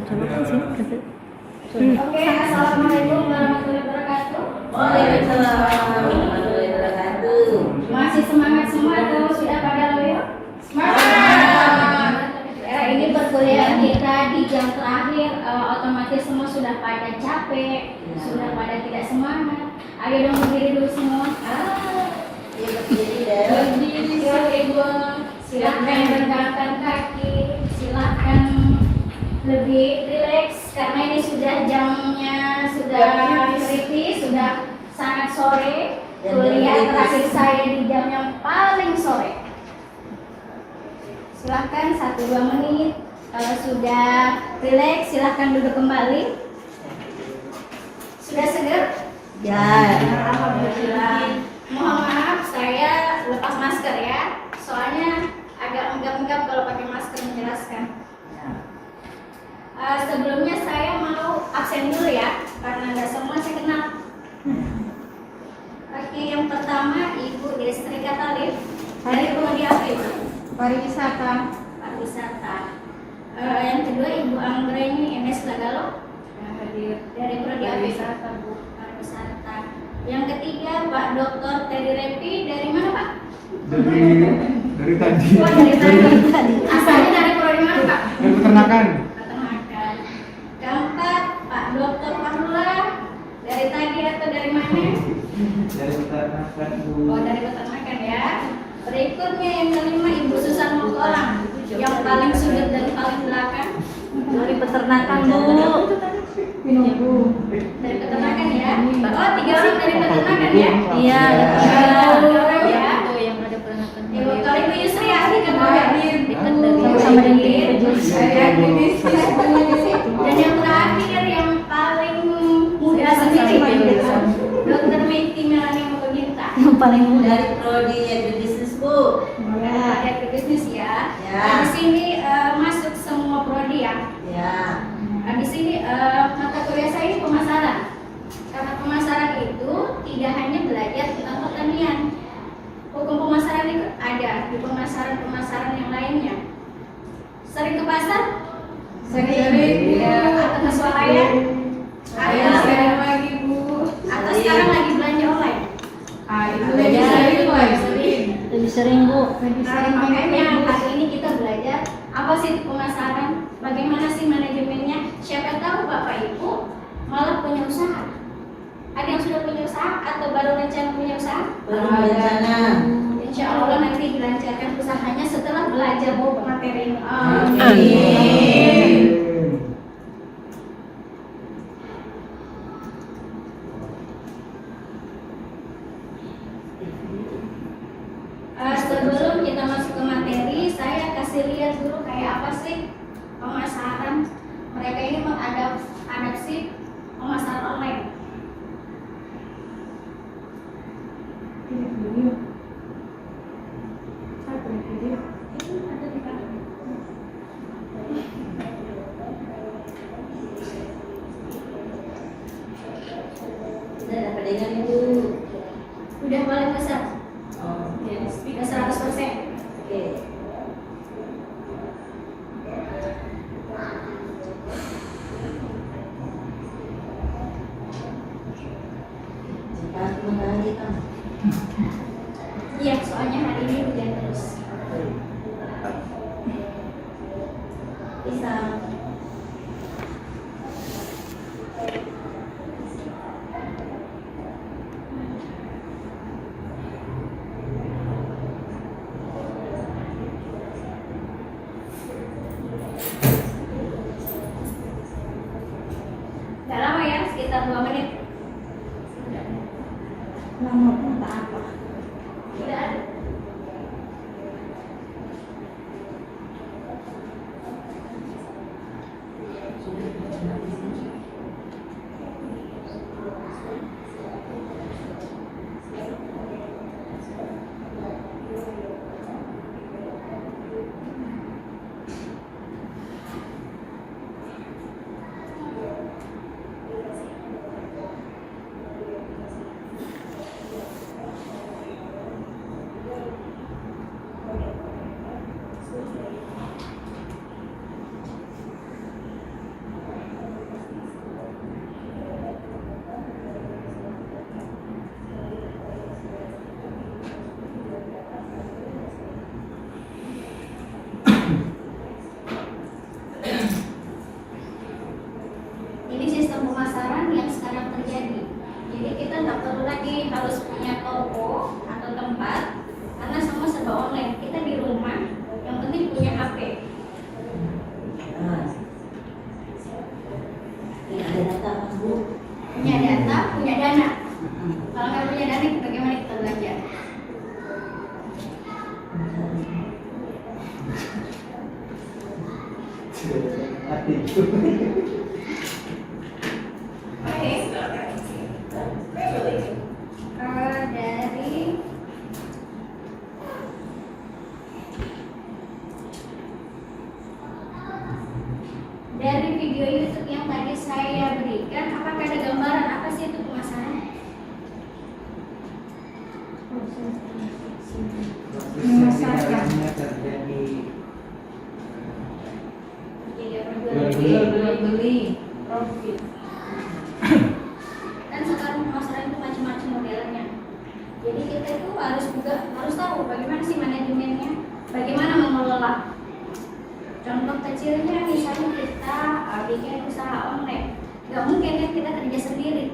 colokan sih kata. Oke, assalamualaikum warahmatullahi wabarakatuh. Waalaikumsalam warahmatullahi wabarakatuh. Masih semangat semua atau sudah pada loyo? Semangat. Ini perkuliahan kita di jam terakhir, otomatis semua sudah pada capek, sudah pada tidak semangat. Ayo dong berdiri dulu semua. Ya berdiri deh. Berdiri, silakan regangkan kaki, silakan lebih rileks karena ini sudah jamnya sudah kritis, sudah sangat sore. Kuliah terakhir saya di jam yang paling sore. Silahkan 1-2 menit. Kalau sudah rileks, silahkan duduk kembali. Sudah segar? Ya. Alhamdulillah. Mohon maaf, saya lepas masker ya. Soalnya agak enggap-enggap kalau pakai masker menjelaskan. Sebelumnya saya mau absen dulu ya, karena nggak semua saya kenal. Oke, yang pertama Ibu Destri Katalif dari Prodi apa Ibu? Pariwisata. Pariwisata. Yang kedua Ibu Anggreni MS Lagalo dari Prodi apa? Pariwisata. Yang ketiga Pak Dr. Teddy Repi dari mana Pak? Dari tadi. Oh, dari tadi. Asalnya dari Prodi mana Pak? Dari peternakan. Peternakan. Keempat Pak Dr. Fahrula dari tadi atau dari mana? Dari peternakan. Oh, dari peternakan ya. Berikutnya yang kelima Ibu Susan Mokolang yang paling sudut dan paling belakang. Dari peternakan, Bu. Dari peternakan ya. Oh, 3 orang dari peternakan ya. Iya, Tiga orang ya. Yang ada peternakan. Ibu kalau Ibu Yusri ahli kan Pak? Dekat dari sama dengan Dan yang terakhir yang paling muda sendiri Dr. Meiti Melani Mokoginta. yang paling muda. Dari prodi agribisnis, Bu. Ya, agribisnis ya. Ya. Nah, di sini masuk semua prodi ya. Ya. Nah, di sini mata kuliah saya ini pemasaran. Karena pemasaran itu tidak hanya belajar tentang pertanian. Hukum pemasaran itu ada di pemasaran yang lainnya. Sering ke pasar? Sering. Ya, atau ke swalayan? Swalayan. Atau sering lagi Bu? Atau sekarang lagi belanja online? Itu lebih sering. Lebih sering Bu. Nah, makanya hari ini kita belajar apa sih pemasaran, bagaimana sih manajemennya. Siapa tahu Bapak Ibu malah punya usaha. Ada yang sudah punya usaha atau baru rencana punya usaha? Baru berencana. Insya Allah nanti dilancarkan usahanya setelah belajar materi ini. Amin. Sebelum kita masuk ke materi, saya kasih lihat dulu kayak apa sih pemasaran. Mereka ini mengadopsi pemasaran online. Sudah dapat dengan Ibu. Udah paling besar. Oh, Udah 100%. oke. Cepat mengalami kamu. Iya, soalnya hari ini hujan terus. Bisa. Gak lama ya, sekitar 2 menit. Lama pun tak apa. Udah ada. tak perlu lagi harus punya toko atau tempat karena semua serba online. Kita di rumah, yang penting punya HP. Tidak ada data, Bu. Punya data, punya dana. Kalau nggak punya dana, bagaimana kita belajar? Hati. Oke. Dari video YouTube yang tadi saya berikan, apakah ada gambaran apa sih itu pemasaran? Prosesnya terjadi Jadi Jual Beli, profit. Dan sekarang pemasaran itu macam-macam modelnya. Jadi kita itu harus tahu bagaimana sih manajemennya, bagaimana mengelola. Contoh kecilnya misalnya kita bikin usaha online, nggak mungkin kan kita kerja sendiri.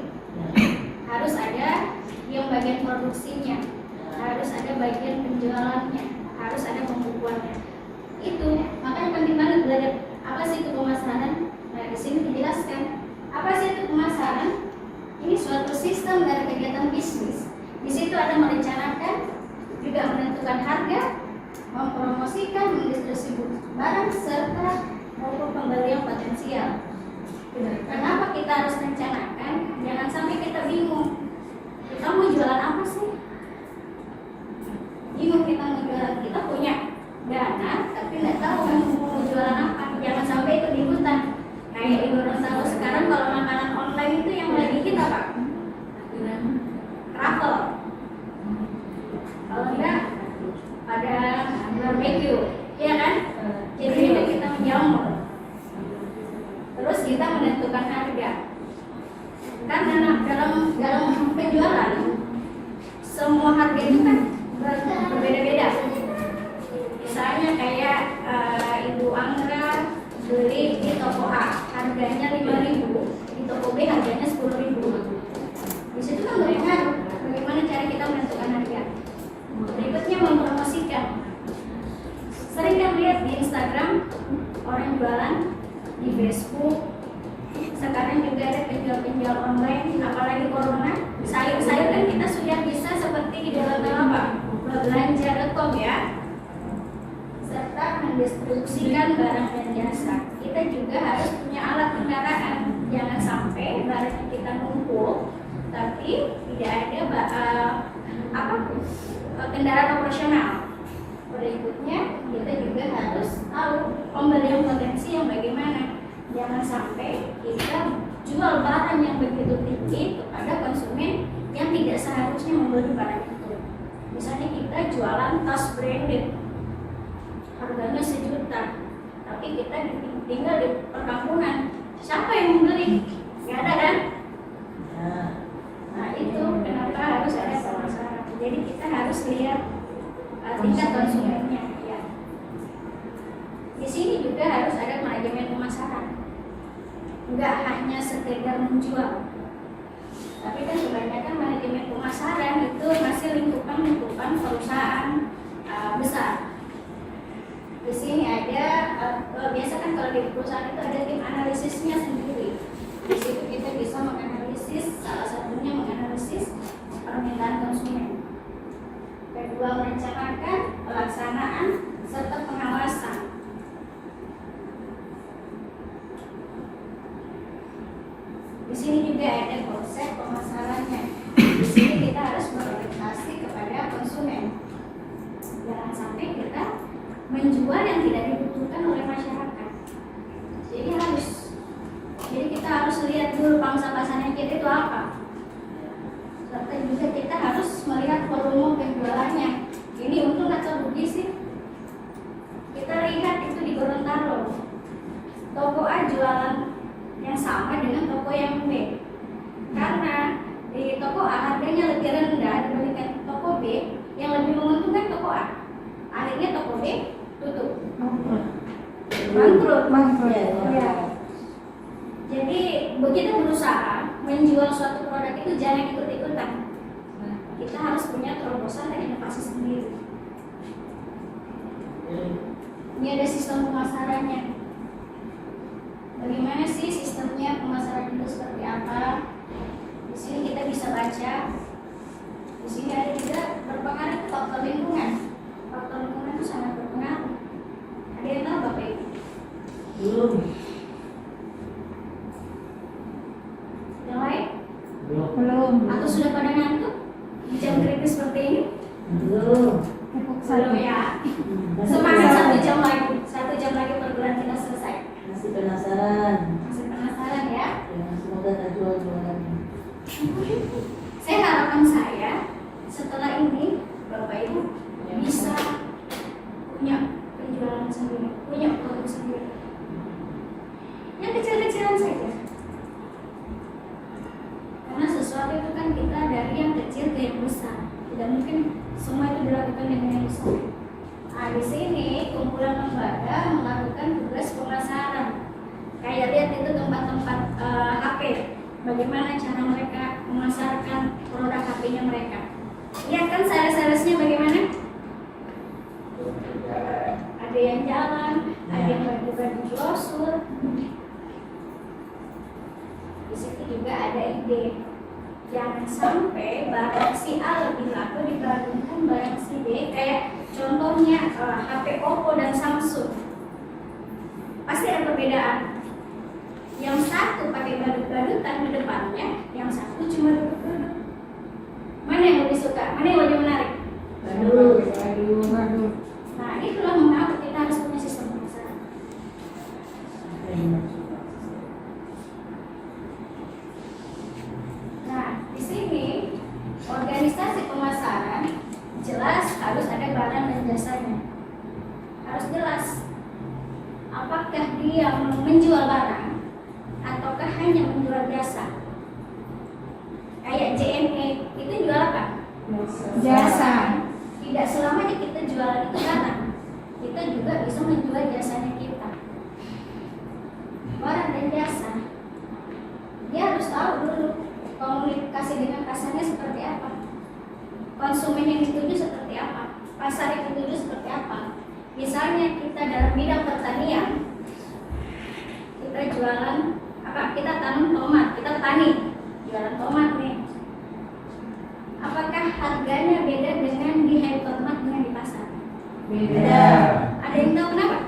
Harus ada yang bagian produksinya, harus ada bagian penjualannya, harus ada pembukuannya. Itu makanya penting banget belajar apa sih itu pemasaran. Nah di sini dijelaskan apa sih itu pemasaran. Ini suatu sistem dari kegiatan bisnis. Di situ ada merencanakan, juga menentukan harga, mempromosikan, mendistribusi barang serta maupun pembeli yang potensial. Kenapa kita harus rencanakan? Jangan sampai kita bingung. Kita mau jualan apa sih? Bingung kita mau jualan. Kita punya dana, tapi nggak tahu mau jualan apa. Jangan sampai ikut ikutan. Kayak di Gorontalo sekarang kalau makanan online itu yang lagi kita Pak, travel. Kalau enggak ada barbecue, ya kan? Jadi itu kita menjamur. Terus kita menentukan harga. Karena dalam penjualan semua harga itu kan berbeda-beda. Misalnya kayak Ibu Anggra beli di toko A harganya 5.000, di toko B harganya 10.000. Di situ kan berpengaruh bagaimana cara kita menentukan harga. Berikutnya mempromosikan. Sering kan lihat di Instagram orang jualan, di Facebook. Sekarang juga ada penjual-penjual online, apalagi corona. Sayur-sayur kan kita sudah bisa seperti di dalam apa? Belanja.com ya. Serta mendistribusikan barang dan jasa. Kita juga harus punya alat kendaraan. Jangan sampai barang kita numpuk, tapi tidak ada kendaraan operasional. Berikutnya kita juga harus tahu pembelian potensi yang bagaimana. Jangan sampai kita jual barang yang begitu tinggi kepada konsumen yang tidak seharusnya membeli barang itu. Misalnya kita jualan tas branded, harganya 1 juta, tapi kita tinggal di perkampungan. Siapa yang membeli? Gak ada kan? Nah itu kenapa harus ada pemasaran. Jadi kita harus lihat tingkat konsumennya. Ya. Di sini juga harus ada manajemen pemasaran. Enggak hanya sekedar menjual, tapi kan kebanyakan manajemen pemasaran itu masih lingkupan perusahaan besar. Di sini ada biasa kan kalau di perusahaan itu ada tim analisisnya sendiri. Di situ kita bisa menganalisis, salah satunya menganalisis permintaan konsumen. Kedua, merencanakan pelaksanaan serta pengawasan. Di sini juga ada konsep pemasarannya. Di sini kita harus berorientasi kepada konsumen. Jangan sampai kita menjual yang tidak dibutuhkan oleh masyarakat. Jadi kita harus lihat dulu pangsa pasarnya kita itu apa. Serta juga kita harus melihat volume penjualannya. Ini untung atau rugi sih? Kita lihat itu di Gorontalo. Toko A jualan yang sama dengan toko yang B. Karena di toko A harganya lebih rendah dibandingkan toko B, yang lebih menguntungkan toko A. Akhirnya toko B tutup. Bangkrut. Ya. Jadi begitu berusaha menjual suatu produk itu jangan ikut-ikutan. Kita harus punya terobosan dan inovasi sendiri. Ini ada sistem pemasarannya. Bagaimana sih sistemnya pemasaran itu seperti apa? Di sini kita bisa baca. Di sini ada juga berpengaruh faktor lingkungan. Faktor lingkungan itu sangat berpengaruh. Ada yang tahu Bapak Ibu? Belum. Yang lain? Belum. Atau sudah pada ngantuk? Di jam kritis seperti ini? Belum. Belum ya. Semangat 1 jam lagi. 1 jam lagi perguruan kita selesai. Masih penasaran. Masih penasaran ya? Ya, semoga tak jual-jualan. Saya harapan saya setelah ini Bapak Ibu bisa punya penjualan sendiri, punya produk sendiri. Yang kecil-kecilan saja. Karena sesuatu itu kan kita dari yang kecil ke yang besar. Tidak mungkin semua itu dilakukan dengan yang besar. Nah, di sini kumpulan lembaga melakukan tugas pemasaran. Kayak lihat itu tempat-tempat HP. Bagaimana cara mereka memasarkan produk HP-nya mereka. Lihat kan sales-salesnya bagaimana? Ada yang jalan, ada yang bagi-bagi brosur. Di situ juga ada ide. Jangan sampai barang si A lebih laku dibandingkan barang si B. Kayak contohnya HP Oppo dan Samsung. Pasti ada perbedaan. Yang satu pakai badut-badutan di depannya, yang satu cuma duduk-duduk. Mana yang lebih suka? Mana yang lebih menarik? Aduh. Nah, itulah mengapa kita harus punya sistem pemasaran. Nah, di sini organisasi pemasaran jelas harus ada barang dan jasanya. Harus jelas. Apakah dia menjual barang ataukah hanya menjual jasa? Kayak JNE itu jual apa? Jasa. Tidak selamanya kita jualan itu barang. Kita juga bisa menjual jasanya kita. Barang dan jasa. Dia harus tahu dulu komunikasi dengan pasarnya seperti apa. Konsumen yang dituju seperti apa. Pasar yang dituju seperti apa. Misalnya kita dalam bidang pertanian, kita jualan apa? Kita tanam tomat, kita tani, jualan tomat nih. Apakah harganya beda dengan di hypermart dengan di pasar? Beda. Ada yang tahu kenapa?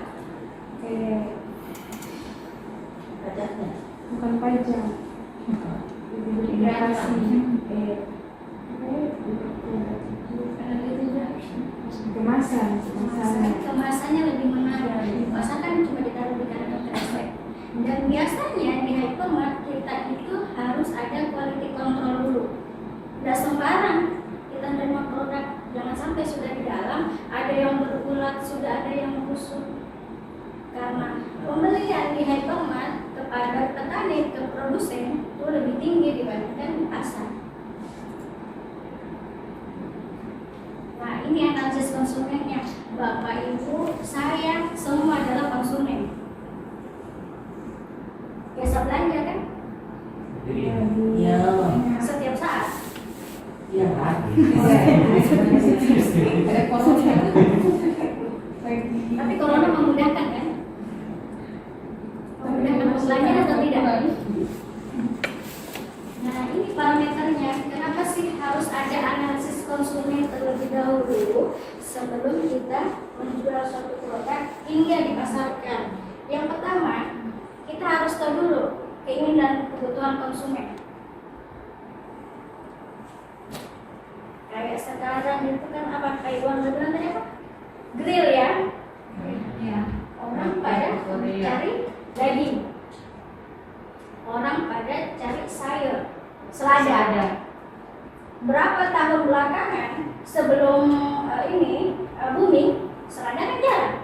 Pajaknya. Bukan pajak. Imigrasi. Kemasan. Kemasannya lebih menarik. Di pasar kan cuma ditaruh di kantong kresek. Dan biasanya di hypermart kita itu harus ada quality control dulu. Tidak sembarang kita menerima produk, jangan sampai sudah di dalam ada yang berulat, sudah ada yang membusuk. Karena pembelian di hypermart kepada petani ke produsen itu lebih tinggi dibandingkan di pasar. Nah, ini analisis konsumennya. Bapak Ibu, saya semua adalah konsumen. Biasa belanja kan? Ya. Setiap saat. Ya. Tapi corona memudahkan kan? Memudahkan belanja atau tidak? Nah, ini parameternya. Kenapa sih harus ada analisis konsumen terlebih dahulu sebelum kita menjual suatu produk hingga dipasarkan? Yang pertama, kita harus tahu dulu keinginan dan kebutuhan konsumen. Kayak sekarang itu kan apa? Kayak Iwan bilang tadi apa? Grill ya? Ya. Orang pada cari daging. Orang pada cari sayur, selada. Berapa tahun belakangan sebelum booming, selada kan jarang.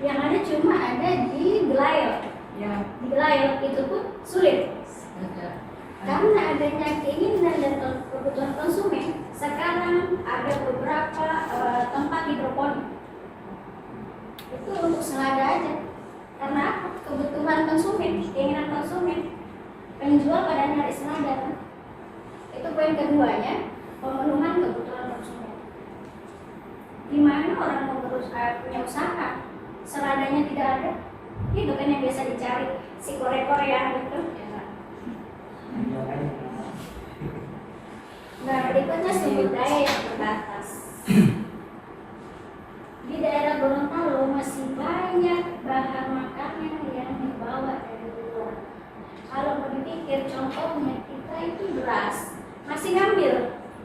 Yang ada cuma ada di Gelayel. Ya. Di Gelayel itu pun sulit. Karena adanya keinginan dan kebutuhan konsumen, sekarang ada beberapa tempat hidroponik. Itu untuk selada aja. Karena apa? Kebutuhan konsumen, keinginan konsumen. penjual pada narik senada. Itu poin keduanya, pemenuhan kebutuhan konsumen. Di mana orang mau punya usaha, seladanya tidak ada, itu kan yang biasa dicari si Korea gitu. Nah, berikutnya sumber daya yang terbatas. Di daerah Gorontalo masih banyak bahan makanan yang dibawa dari luar. Kalau mau dipikir, contohnya kita itu beras masih ngambil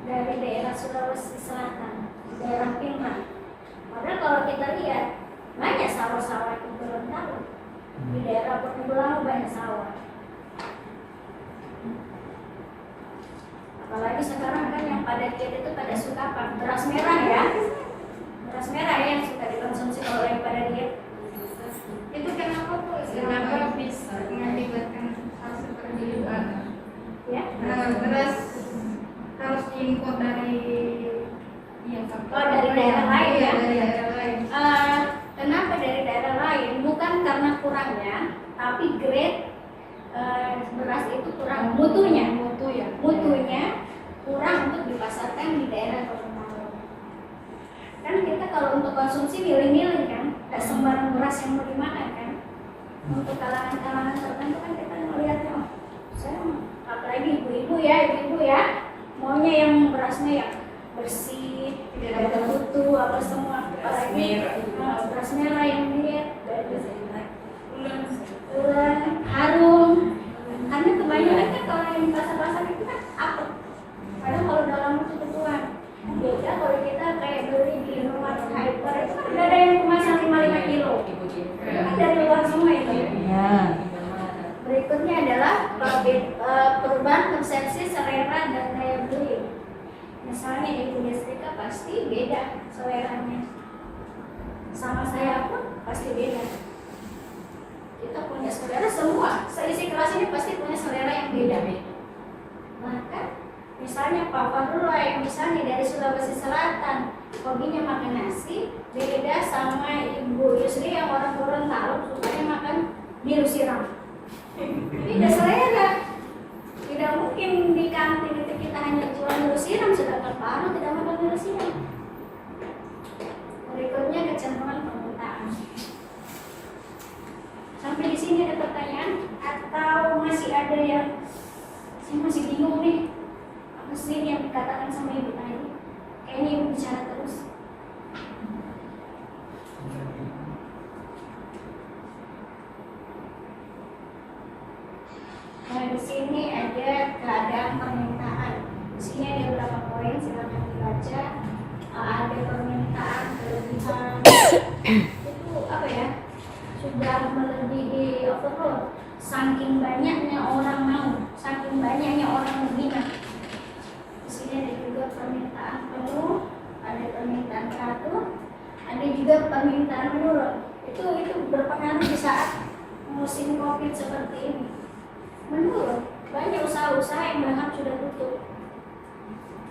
dari daerah Sulawesi Selatan, daerah Pinang. Padahal kalau kita lihat banyak sawah-sawah di Gorontalo, di daerah Perbulan banyak sawah. Apalagi sekarang kan yang pada diet itu pada suka apa? Beras merah ya. Beras merah ya yang suka dikonsumsi oleh yang pada diet. Itu kenapa tuh? Kenapa bisa mengakibatkan hal seperti itu? Ya. Beras harus diimpor dari dari daerah lain ya. Dari daerah lain. Kenapa dari daerah lain? Bukan karena kurangnya, tapi grade beras itu kurang mutunya kurang untuk dipasarkan di daerah Gorontalo. Kan kita kalau untuk konsumsi milih-milih kan, nggak sembarang beras yang mau dimakan kan. Untuk kalangan-kalangan tertentu kan kita melihatnya, oh, saya apalagi ibu-ibu ya, maunya yang berasnya yang bersih, tidak ada kutu apa semua, apalagi beras merah yang diet, ulen, harum. Karena kebanyakan kan kalau yang di pasar-pasar itu kan apel. Padahal kalau dalam kebutuhan beda kalau kita kayak beli di Indomaret Hyper itu kan ada yang kemasan 55 kilo. Kan dari luar semua itu. Ya. Berikutnya adalah perubahan persepsi selera dan daya beli. Misalnya ibu Jessica pasti beda seleranya. Sama saya pun pasti beda. Kita punya selera semua, seisi kelas ini pasti punya selera yang beda. Bahkan misalnya Pak Fadrullah yang misalnya dari Sulawesi Selatan, hobinya makan nasi, beda sama Ibu Yusri yang orang Gorontalo sukanya makan biru siram. Beda selera. Tidak mungkin di kantin itu kita hanya jual biru siram, sedangkan Pak Arno tidak makan biru siram. Berikutnya kecenderungan permintaan. Sampai di sini ada pertanyaan atau masih ada yang saya masih bingung nih apa sih yang dikatakan sama ibu tadi? Kayaknya ibu bicara terus. Nah di sini ada keadaan permintaan. Di sini ada beberapa poin, silakan dibaca. Ada permintaan kelebihan. Itu apa ya? Sudah melebihi overload, saking banyaknya orang mau, saking banyaknya orang minat. Di sini ada juga permintaan penuh, ada permintaan teratur, ada juga permintaan menurun. Itu berpengaruh di saat musim COVID seperti ini. Menurun, banyak usaha-usaha yang bahkan sudah tutup.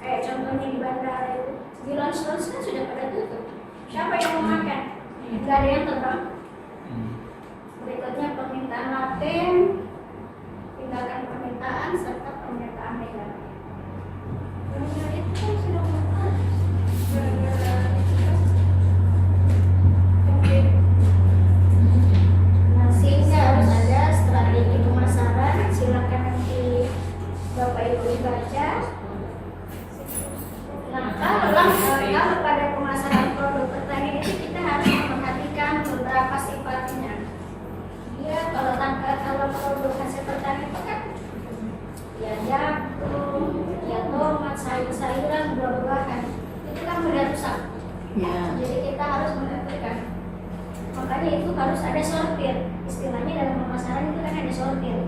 Kayak contohnya di bandara itu, di lounge kan sudah pada tutup. Siapa yang mau makan? Nggak ada yang terbang. Berikutnya permintaan laten, tindakan permintaan, serta permintaan negatif. Permintaan itu kan sudah nah, sehingga harus ada strategi pemasaran. Silakan nanti Bapak Ibu dibaca. Nah, kalau pada pemasaran produk pertanian itu kita harus memperhatikan beberapa sifatnya. Ya, kalau produk hasil pertanian itu kan ya jagung, ya tomat, sayur-sayuran, buah-buahan itu kan mudah rusak. Ya. Jadi kita harus menentukan. Makanya itu harus ada sortir. Istilahnya dalam pemasaran itu kan ada sortir.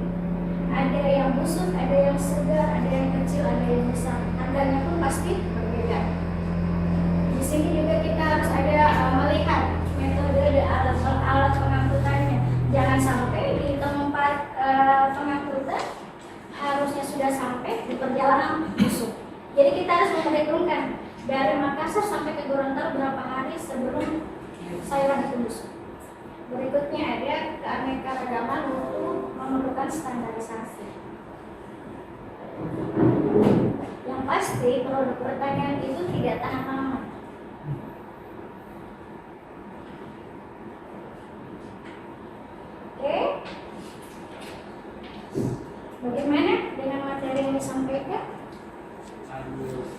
Ada yang busuk, ada yang segar, ada yang kecil, ada yang besar. Harganya pun pasti berbeda. Di sini juga kita harus ada melihat metode alat pengangkutannya. Jangan sampai di tempat pengangkutan harusnya sudah sampai di perjalanan busuk. Jadi kita harus memperhitungkan dari Makassar sampai ke Gorontalo berapa hari sebelum sayuran itu busuk. Berikutnya ada keanekaragaman mutu memerlukan standarisasi. Yang pasti produk pertanian itu tidak tahan lama. Oke. Bagaimana dengan materi yang disampaikan?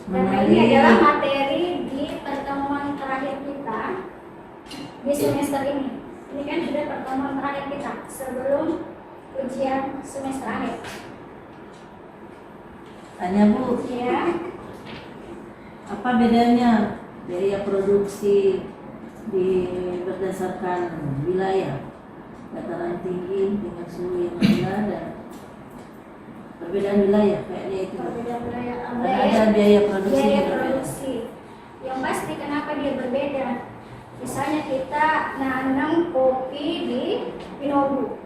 Karena ini adalah materi di pertemuan terakhir kita di semester ini. Ini kan sudah pertemuan terakhir kita sebelum ujian semester akhir. Tanya Bu, Ya, apa bedanya biaya produksi berdasarkan wilayah dataran tinggi dengan suhu yang rendah dan perbedaan wilayah kayaknya itu. perbedaan wilayah. Karena ada biaya produksi Biaya yang berbeda. produksi. Yang pasti kenapa dia berbeda? Misalnya kita nanam kopi di Pinobu,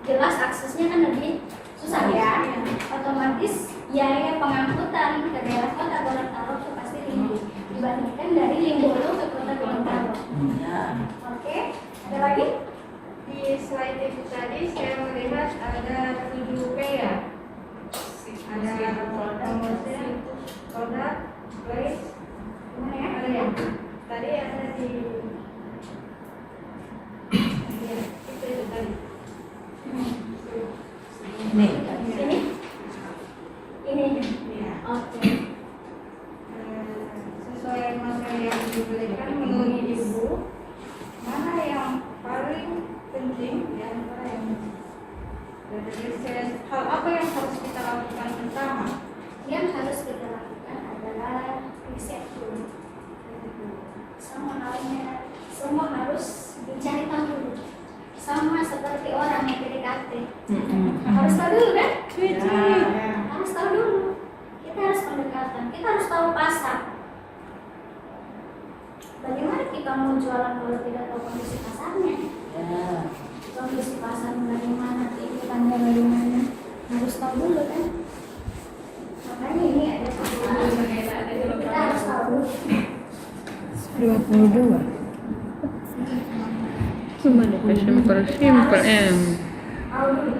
jelas aksesnya kan lebih susah ya. Otomatis biaya pengangkutan ke daerah kota Gorontalo itu pasti tinggi dibandingkan dari Limbolo ke kota Gorontalo. Ya. Oke, ada lagi? Di slide itu tadi saya melihat ada 7P ya. Ada promosi, produk, place, Gimana ya? ada ya. Tadi ada di ya, itu tadi. Nih, Ini? Ini. Ya. Oke. Sesuai materi yang diberikan menurut Ibu, mana yang paling penting di antara yang hal apa yang harus kita lakukan pertama? Yang harus kita lakukan adalah riset dulu. Sama halnya, semua harus dicari tahu dulu. Sama seperti orang yang PDKT. Harus tahu dulu kan? Ya. Harus tahu dulu. Kita harus pendekatan. Kita harus tahu pasar. Bagaimana kita mau jualan kalau tidak tahu kondisi pasarnya? Ya. Kondisi pasar bagaimana, keikutannya bagaimana? Harus tahu dulu kan? Makanya ini ada kita harus tahu dulu. 22. Cuma deh simple Tahu dulu.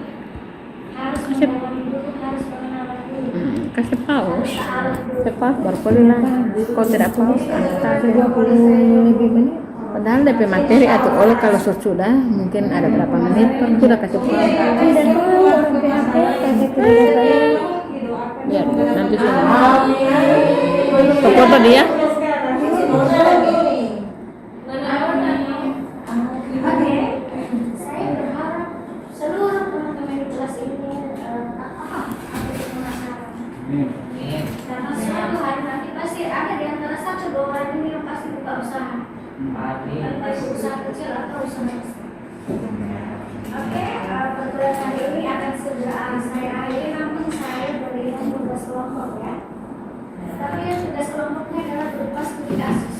Harus mendalami dulu, harus pengenalan dulu. kasih paus Harus taruh dulu. cepat baru boleh lah kalau tidak paus tak 20 lebih menit. padahal DP materi atau oleh kalau sudah mungkin ada berapa menit kan sudah kasih paus Tidak tahu orang PHP kata tidak ya nanti semua ke foto dia Oke, saya berharap seluruh teman-teman di kelas ini paham apa itu pemasaran. Karena suatu hari nanti pasti ada di antara 1-2 orang ini yang pasti buka usaha. Entah itu usaha kecil atau usaha besar. Oke, perkuliahan kali ini akan segera saya akhiri, namun saya berikan tugas kelompok ya. Tapi yang tugas kelompoknya adalah berupa studi kasus.